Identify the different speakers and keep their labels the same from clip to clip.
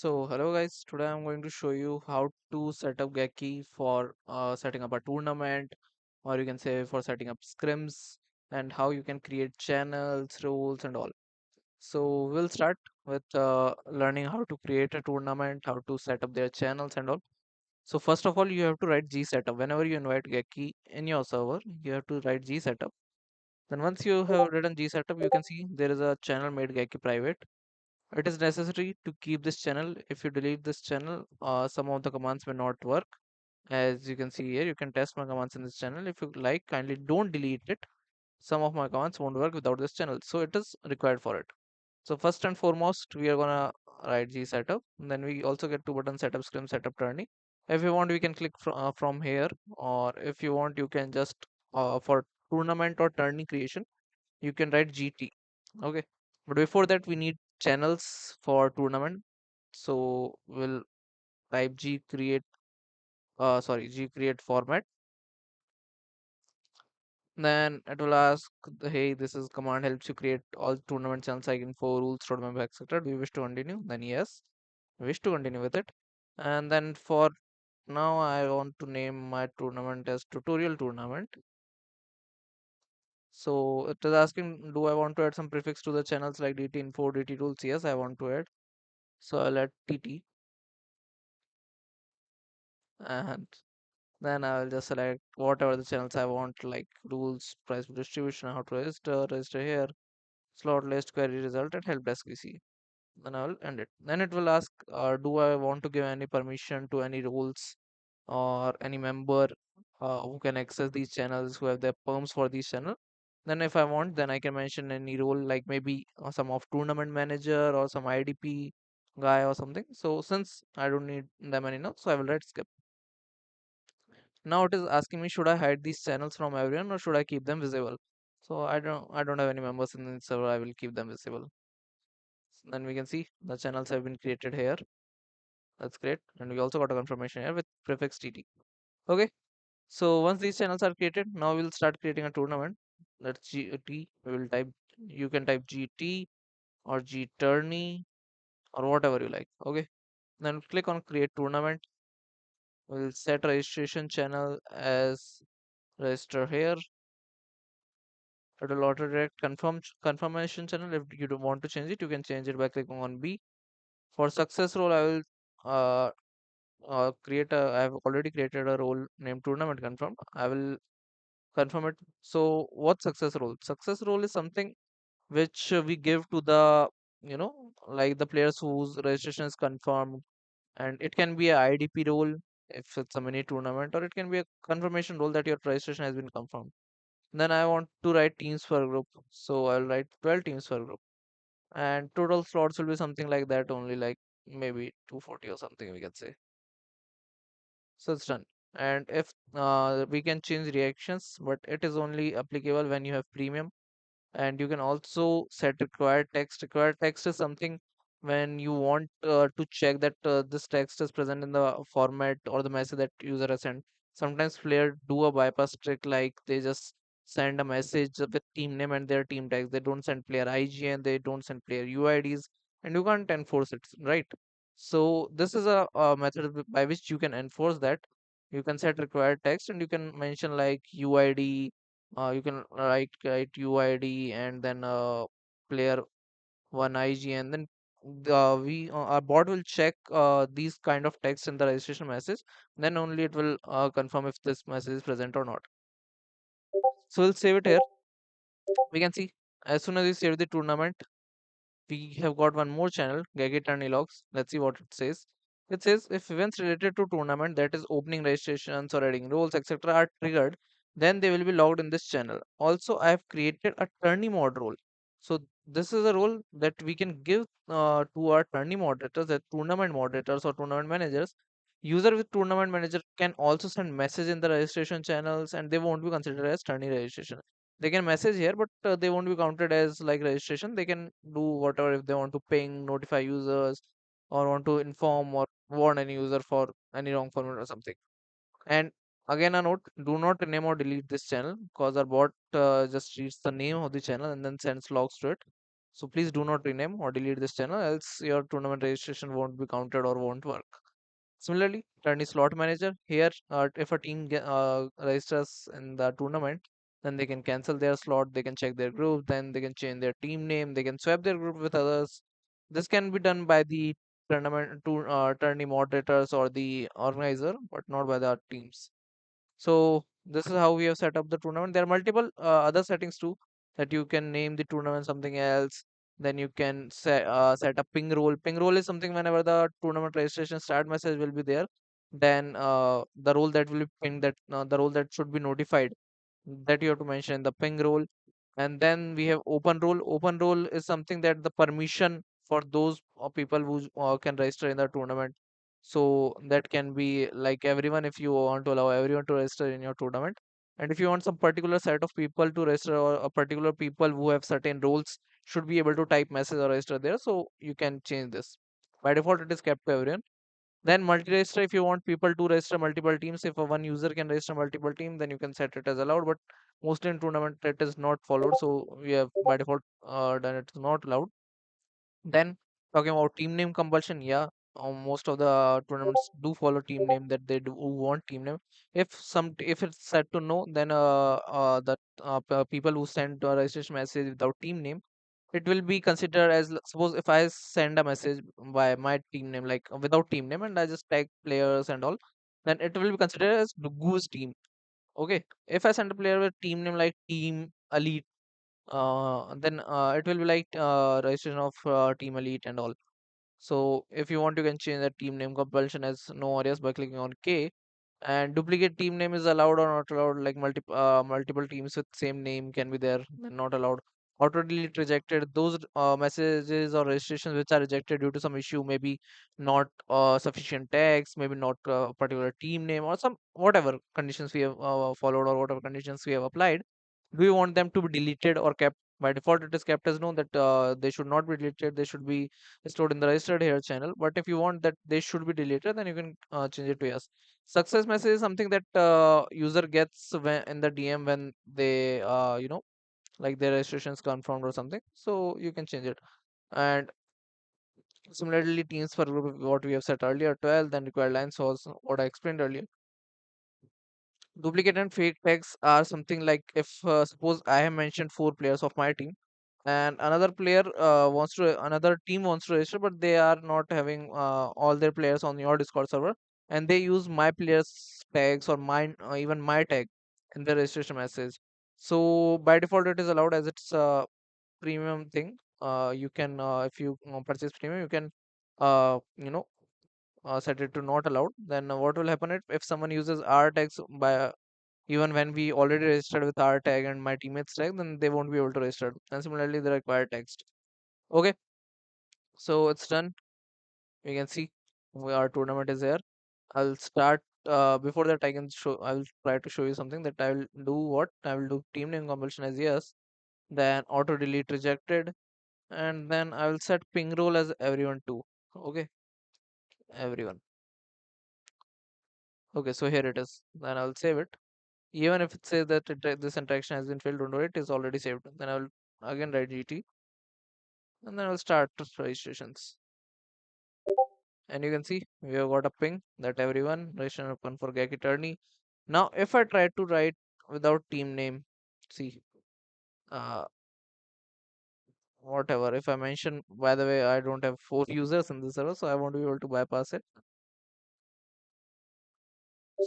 Speaker 1: So hello guys, today I'm going to show you how to set up GACKY for setting up a tournament, or you can say for setting up scrims, and how you can create channels, roles and all. So we'll start with learning how to create a tournament, how to set up their channels and all. So first of all, you have to write G setup. Whenever you invite GACKY in your server, you have to write G setup. Then once you have written G setup, you can see there is a channel made GACKY private. It is necessary to keep this channel. If you delete this channel, some of the commands may not work. As you can see here, you can test my commands in this channel. If you like, kindly don't delete it. Some of my commands won't work without this channel, so it is required for it. So first and foremost, we are gonna write G setup. And then we also get two buttons: setup, scrim, setup, turning. If you want, we can click from here, or if you want, you can just for tournament or turning creation, you can write GT. Okay, but before that, we need channels for tournament. So we'll type G create, G create format. Then it will ask, hey, this is command helps you create all tournament channels like info, rules, roadmap, etc. Do you wish to continue? Then yes, I wish to continue with it. And then for now, I want to name my tournament as tutorial tournament. So it is asking, do I want to add some prefix to the channels like DT info, DT rules? Yes, I want to add. So I'll add TT, and then I'll just select whatever the channels I want, like rules, price distribution, how to register here, slot list, query result, and help desk VC. Then I will end it. Then it will ask, do I want to give any permission to any roles or any member who can access these channels, who have their perms for these channel. Then if I want, then I can mention any role like maybe some of tournament manager or some IDP guy or something. So since I don't need them anymore, so I will write skip. Now it is asking me, should I hide these channels from everyone or should I keep them visible? So I don't have any members in the server. I will keep them visible. Then we can see the channels have been created here. That's great. And we also got a confirmation here with prefix TT. Okay. So once these channels are created, now we'll start creating a tournament. Let's GT. We will type. You can type GT or G tourney or whatever you like. Okay. Then click on create tournament. We'll set registration channel as register here. It will auto direct confirmation channel. If you don't want to change it, you can change it by clicking on B. For success role, I will uh, I have already created a role named tournament confirmed. I will confirm it. So what success role? Success role is something which we give to the, like the players whose registration is confirmed, and it can be a IDP role if it's a mini tournament, or it can be a confirmation role that your registration has been confirmed. Then I want to write teams per group, so I'll write 12 teams per group, and total slots will be something like that, only like maybe 240 or something we can say. So it's done. And if we can change reactions, but it is only applicable when you have premium. And you can also set required text. Required text is something when you want to check that this text is present in the format or the message that user has sent. Sometimes player do a bypass trick, like they just send a message with team name and their team tags. They don't send player IGN, they don't send player UIDs, and you can't enforce it, right? So this is a method by which you can enforce that. You can set required text and you can mention like UID. You can write UID and then player one IG, and then our bot will check these kind of text in the registration message. Then only it will confirm if this message is present or not. So we'll save it here. We can see as soon as we save the tournament, we have got one more channel, GACKY Tourney Logs. Let's see what it says. It says if events related to tournament, that is opening registrations or adding roles, etc., are triggered, then they will be logged in this channel. Also, I have created a tourney mod role. So this is a role that we can give to our tourney moderators, the tournament moderators or tournament managers. User with tournament manager can also send message in the registration channels, and they won't be considered as tourney registration. They can message here, but they won't be counted as like registration. They can do whatever if they want to ping, notify users, or want to inform or warn any user for any wrong format or something. And again, a note: do not rename or delete this channel because our bot just reads the name of the channel and then sends logs to it. So please do not rename or delete this channel, else your tournament registration won't be counted or won't work. Similarly, turn slot manager here. If a team registers in the tournament, then they can cancel their slot. They can check their group. Then they can change their team name. They can swap their group with others. This can be done by the tourney moderators or the organizer, but not by the teams. So this is how we have set up the tournament. There are multiple other settings too, that you can name the tournament something else. Then you can set a ping role. Ping role is something whenever the tournament registration start message will be there, then the role that will be pinged, that the role that should be notified, that you have to mention in the ping role. And then we have open role. Open role is something that the permission for those people who can register in the tournament. So that can be like everyone, if you want to allow everyone to register in your tournament. And if you want some particular set of people to register, or a particular people who have certain roles should be able to type message or register there, so you can change this. By default it is kept to everyone. Then multi-register, if you want people to register multiple teams, if a one user can register multiple team, then you can set it as allowed. But mostly in tournament it is not followed, so we have by default done it is not allowed. Then talking about team name compulsion, yeah, most of the tournaments do follow team name, that they do want team name. If it's set to no, then people who send a registration message without team name, it will be considered as suppose if I send a message by my team name, like without team name, and I just tag players and all, then it will be considered as the goose team. Okay, if I send a player with team name like team elite, then it will be like registration of team elite and all. So if you want, you can change the team name compulsion as no areas by clicking on K. And duplicate team name is allowed or not allowed, like multiple teams with same name can be there, then not allowed. Auto delete rejected, those messages or registrations which are rejected due to some issue, maybe not sufficient text, maybe not particular team name, or some whatever conditions we have followed, or whatever conditions we have applied. Do you want them to be deleted or kept? By default it is kept as no, that they should not be deleted, they should be stored in the registered here channel. But if you want that they should be deleted, then you can change it to yes. Success message is something that user gets when in the DM when they like their registration is confirmed or something, so you can change it. And similarly, teams for group, what we have said earlier, 12, then required lines was what I explained earlier. Duplicate and fake tags are something like if suppose I have mentioned four players of my team, and another team wants to register, but they are not having all their players on your Discord server, and they use my players tags or mine, even my tag in the registration message. So by default it is allowed, as it's a premium thing. You can if you purchase premium, you can set it to not allowed. Then what will happen if someone uses our tags by even when we already registered with our tag and my teammates tag, then they won't be able to register. And similarly, the required text. Okay, so it's done. You can see our tournament is here. I'll start. Before that, I can show. I will try to show you something that I will do. What I will do team name compulsion as yes. Then auto delete rejected, and then I will set ping role as everyone too. Okay, everyone. Okay, so here it is. Then I'll save it. Even if it says that this interaction has been failed, don't worry, it is already saved. Then I will again write GT, and then I'll start registrations. And you can see we have got a ping that everyone registration open for GACKY attorney. Now, if I try to write without team name, see, uh, whatever. If I mention, by the way, I don't have four users in the server, so I won't be able to bypass it.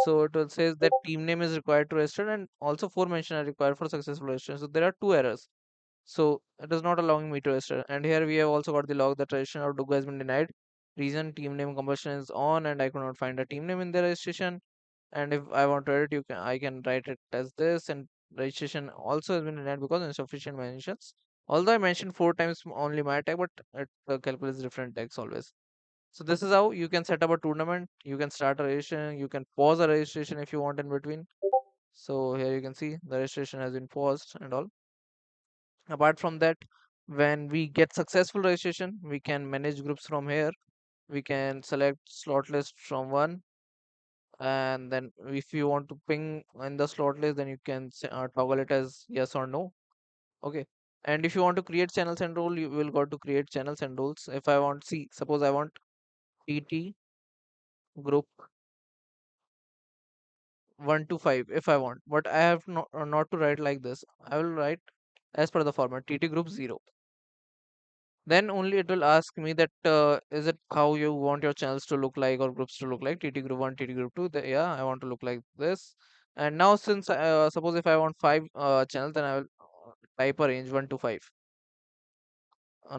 Speaker 1: So it will say that team name is required to register, and also four mention are required for successful registration. So there are two errors. So it is not allowing me to register. And here we have also got the log that registration of Dugu has been denied. Reason team name conversion is on, and I could not find a team name in the registration. And if I want to edit, I can write it as this. And registration also has been denied because insufficient mentions. Although I mentioned four times only my tag, but it calculates different tags always. So this is how you can set up a tournament. You can start a registration. You can pause a registration if you want in between. So here you can see the registration has been paused and all. Apart from that, when we get successful registration, we can manage groups from here. We can select slot list from one, and then if you want to ping in the slot list, then you can toggle it as yes or no. Okay. And if you want to create channels and role, you will go to create channels and roles. If I want, see, suppose I want TT group 1 to 5 if I want, but I have not to write like this. I will write as per the format TT group 0. Then only it will ask me that is it how you want your channels to look like or groups to look like, TT group 1, TT group 2. Yeah, I want to look like this. And now since suppose if I want 5 channels, then I will type a range 1 to 5.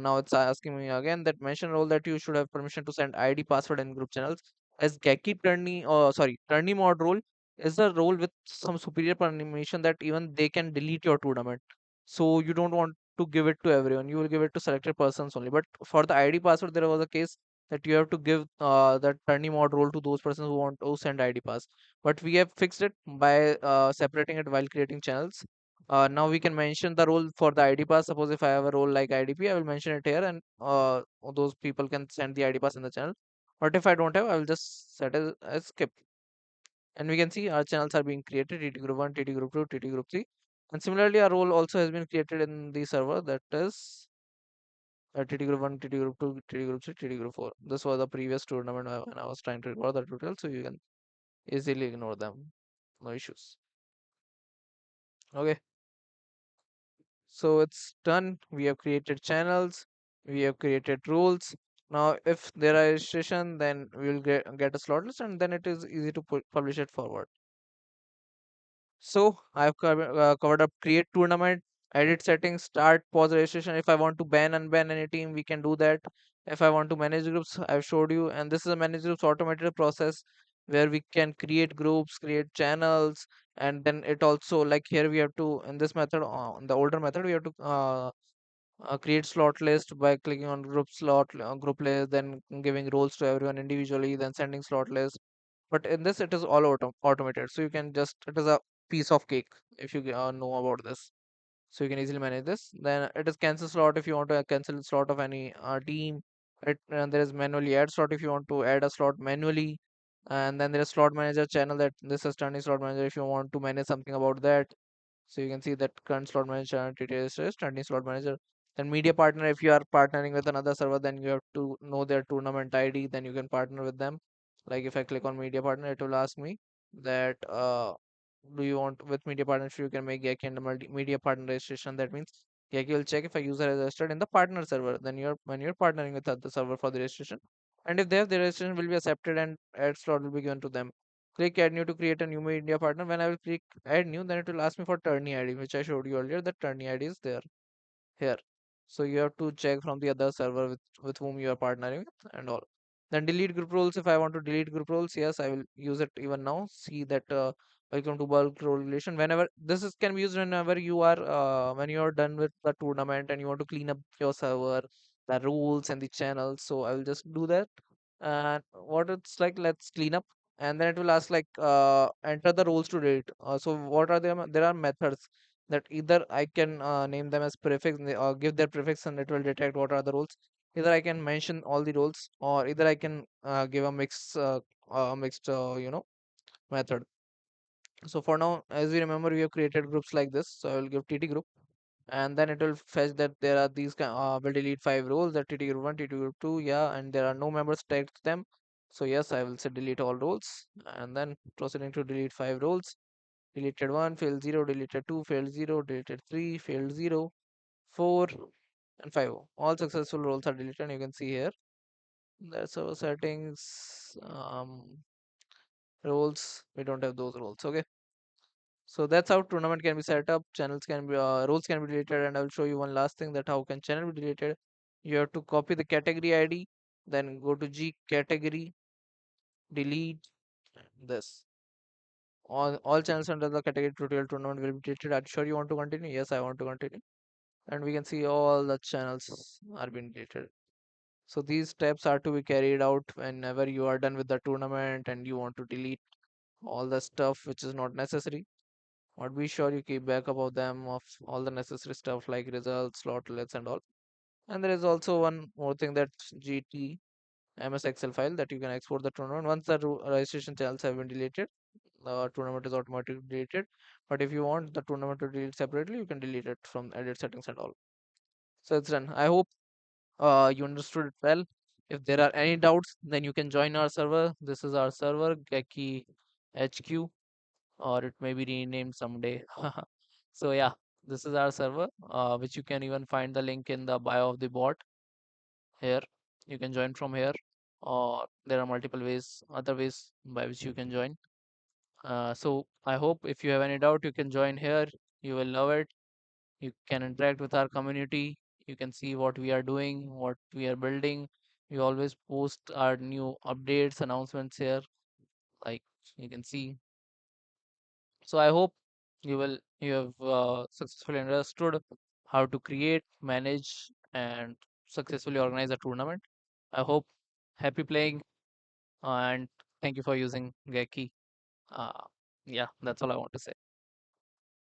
Speaker 1: Now it's asking me again that mention role that you should have permission to send ID, password, and group channels. As GACKY tourney, tourney mod role is a role with some superior permission that even they can delete your tournament. So you don't want to give it to everyone. You will give it to selected persons only. But for the ID password, there was a case that you have to give that tourney mod role to those persons who want to send ID pass. But we have fixed it by separating it while creating channels. Now we can mention the role for the ID pass. Suppose if I have a role like IDP, I will mention it here, and those people can send the ID pass in the channel. But if I don't have, I will just set as skip. And we can see our channels are being created: TT group 1, TT group 2, TT group 3. And similarly, our role also has been created in the server, that is TT group 1, TT group 2, TT group 3, TT group 4. This was the previous tournament when I was trying to record the tutorial, so you can easily ignore them. No issues. Okay. So it's done. We have created channels, we have created rules. Now, if there are registration, then we will get a slot list, and then it is easy to publish it forward. So I've covered up create tournament, edit settings, start, pause registration. If I want to ban, unban any team, we can do that. If I want to manage groups, I've showed you, and this is a manage groups automated process where we can create groups, create channels, and then it also, like here we have to, in this method, in the older method, we have to create slot list by clicking on group list, then giving roles to everyone individually, then sending slot list. But in this, it is all automated, so you can just, it is a piece of cake if you know about this. So you can easily manage this. Then it is cancel slot if you want to cancel slot of any team. There is manually add slot if you want to add a slot manually. And then there is slot manager channel, that this is turning slot manager if you want to manage something about that. So you can see that current slot manager and details is turning slot manager. Then media partner, if you are partnering with another server, then you have to know their tournament ID, then you can partner with them. Like if I click on media partner, it will ask me that do you want, with media partnership you can make GACKY and media partner registration. That means GACKY will check if a user is registered in the partner server, then you're when you're partnering with the server for the registration, and if they have, the registration will be accepted and add slot will be given to them. Click add new to create a new media partner. When I will click add new, then it will ask me for tourney ID, which I showed you earlier. The tourney ID is there here. So you have to check from the other server with whom you are partnering with and all. Then delete group roles. If I want to delete group roles, yes, I will use it even now. See that welcome to bulk role relation. Whenever this is can be used whenever you are when you are done with the tournament and you want to clean up your server, the rules and the channels. So I will just do that. And what it's like, let's clean up. And then it will ask like enter the roles to delete. So what are there are methods that either I can name them as prefix or give their prefix and it will detect what are the roles. Either I can mention all the roles, or either I can give a mixed method. So for now, as we remember, we have created groups like this. So I will give TT group, and then it will fetch that there are these will delete 5 roles, that TT group 1, TT group 2, yeah, and there are no members tagged to them. So yes, I will say delete all roles, and then proceeding to delete 5 roles. Deleted 1, failed 0, deleted 2, failed 0, deleted 3, failed 0, 4, and 5. All successful roles are deleted, and you can see here. That's our settings. Roles, we don't have those roles. Okay. So that's how tournament can be set up. Channels can be roles can be deleted, and I will show you one last thing, that how can channel be deleted. You have to copy the category ID, then go to G category, delete this. All channels under the category tutorial tournament will be deleted. Are you sure you want to continue? Yes, I want to continue. And we can see all the channels are being deleted. So these steps are to be carried out whenever you are done with the tournament and you want to delete all the stuff which is not necessary. But be sure you keep backup of them of all the necessary stuff like results, slotlets and all. And there is also one more thing, that GT MS Excel file that you can export the tournament. Once the registration channels have been deleted, the tournament is automatically deleted. But if you want the tournament to delete separately, you can delete it from edit settings and all. So it's done. I hope you understood it well. If there are any doubts, then you can join our server. This is our server, GACKY HQ, or it may be renamed someday. So yeah, this is our server, which you can even find the link in the bio of the bot here. You can join from here, or there are multiple ways, other ways by which you can join. So I hope if you have any doubt, you can join here. You will love it. You can interact with our community. You can see what we are doing, what we are building. We always post our new updates, announcements here, like you can see. So I hope you have successfully understood how to create, manage, and successfully organize a tournament. I hope happy playing and thank you for using Geki. Uh, yeah, that's all I want to say.